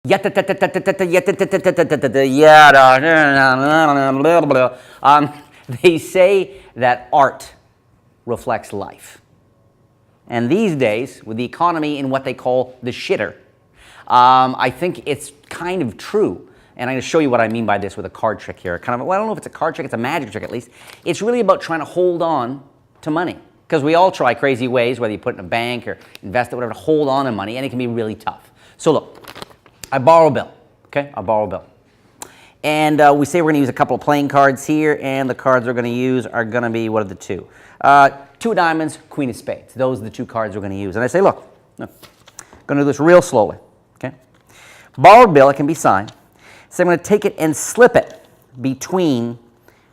They say that art reflects life. And these days, with the economy in what they call the shitter, I think it's kind of true. And I'm going to show you what I mean by this with a card trick here. Kind of, well, I don't know if it's a card trick, it's a magic trick at least. It's really about trying to hold on to money. Because we all try crazy ways, whether you put it in a bank or invest it, whatever, to hold on to money, and it can be really tough. So look, I borrow a bill, okay? I borrow a bill. And we say we're going to use a couple of playing cards here, and the cards we're going to use are going to be, what are the two? Two of diamonds, queen of spades. Those are the two cards we're going to use. And I say, look, I'm going to do this real slowly, okay? Borrowed bill, it can be signed. So I'm going to take it and slip it between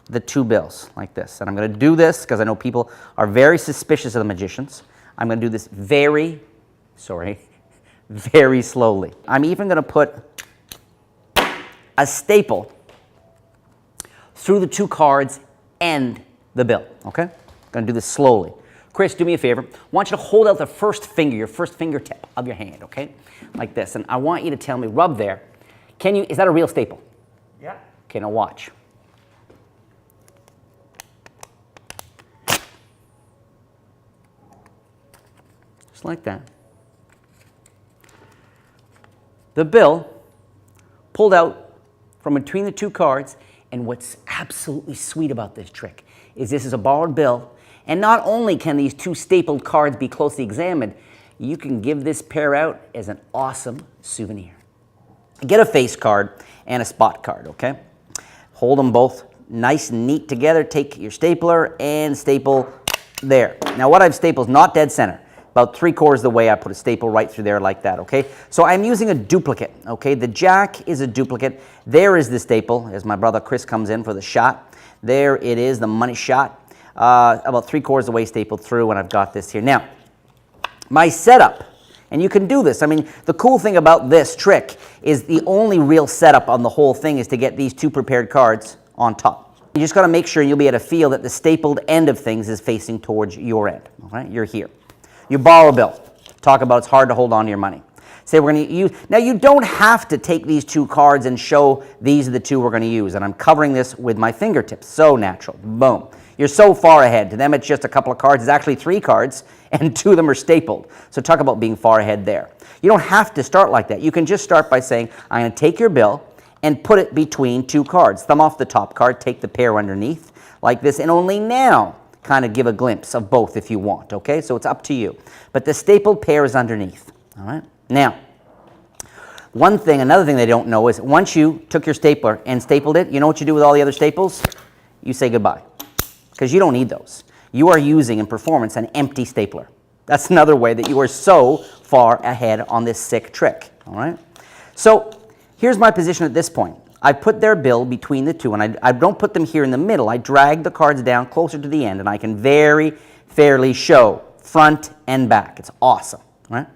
the two bills like this. And I'm going to do this because I know people are very suspicious of the magicians. I'm going to do this very slowly. I'm even going to put a staple through the two cards and the bill, okay? I'm going to do this slowly. Chris, do me a favor. I want you to hold out the first finger, your first fingertip of your hand, okay? Like this. And I want you to tell me, rub there. Can you, is that a real staple? Yeah. Okay, now watch. Just like that. The bill pulled out from between the two cards, and what's absolutely sweet about this trick is this is a borrowed bill, and not only can these two stapled cards be closely examined, you can give this pair out as an awesome souvenir. Get a face card and a spot card, okay? Hold them both nice and neat together. Take your stapler and staple there. Now what I've stapled is not dead center. About 3/4 of the way I put a staple right through there like that, okay? So I'm using a duplicate, okay? The jack is a duplicate. There is the staple as my brother Chris comes in for the shot. There it is, the money shot. About 3/4 of the way stapled through, and I've got this here. Now, my setup, and you can do this. I mean, the cool thing about this trick is the only real setup on the whole thing is to get these two prepared cards on top. You just got to make sure you'll be able to feel that the stapled end of things is facing towards your end, all right? You're here. You borrow a bill. Talk about it's hard to hold on to your money. Say we're going to use, now you don't have to take these two cards and show these are the two we're going to use, and I'm covering this with my fingertips. So natural. Boom. You're so far ahead. To them it's just a couple of cards. It's actually 3 cards, and 2 of them are stapled. So talk about being far ahead there. You don't have to start like that. You can just start by saying, I'm going to take your bill and put it between 2 cards. Thumb off the top card, take the pair underneath like this, and only now kind of give a glimpse of both if you want, okay? So it's up to you. But the stapled pair is underneath, all right? Now, another thing they don't know is once you took your stapler and stapled it, you know what you do with all the other staples? You say goodbye, because you don't need those. You are using in performance an empty stapler. That's another way that you are so far ahead on this sick trick, all right? So here's my position at this point. I put their bill between the two, and I don't put them here in the middle. I drag the cards down closer to the end, and I can very fairly show front and back. It's awesome, right?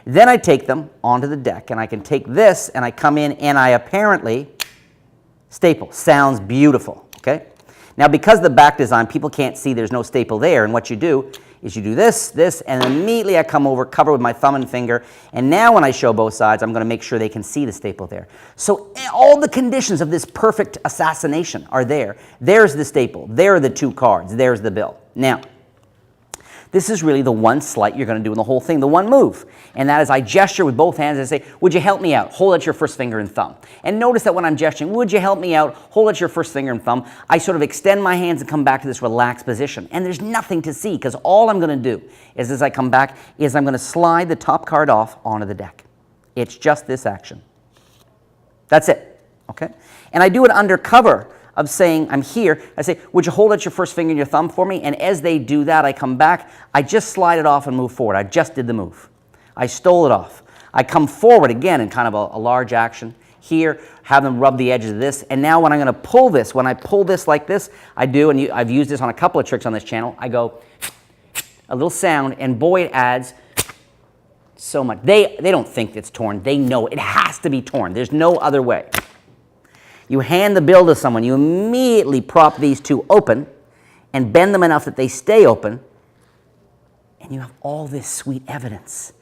Then I take them onto the deck, and I can take this, and I come in, and I apparently staple. Sounds beautiful, okay? Now, because of the back design, people can't see there's no staple there, and what you do is you do this, this, and immediately I come over, cover with my thumb and finger, and now when I show both sides, I'm going to make sure they can see the staple there. So all the conditions of this perfect assassination are there. There's the staple. There are the 2 cards. There's the bill. Now, this is really the one sleight you're going to do in the whole thing, the one move. And that is I gesture with both hands and say, would you help me out? Hold out your first finger and thumb. And notice that when I'm gesturing, would you help me out? Hold out your first finger and thumb. I sort of extend my hands and come back to this relaxed position. And there's nothing to see because all I'm going to do is as I come back is I'm going to slide the top card off onto the deck. It's just this action. That's it, okay? And I do it under cover of saying, I'm here. I say, would you hold out your first finger and your thumb for me? And as they do that, I come back. I just slide it off and move forward. I just did the move. I stole it off. I come forward again in kind of a large action. Here, have them rub the edges of this. And now when I'm going to pull this, when I pull this like this, I do, and I've used this on a couple of tricks on this channel, I go a little sound, and boy, it adds so much. They don't think it's torn. They know it has to be torn. There's no other way. You hand the bill to someone, you immediately prop these 2 open and bend them enough that they stay open, and you have all this sweet evidence.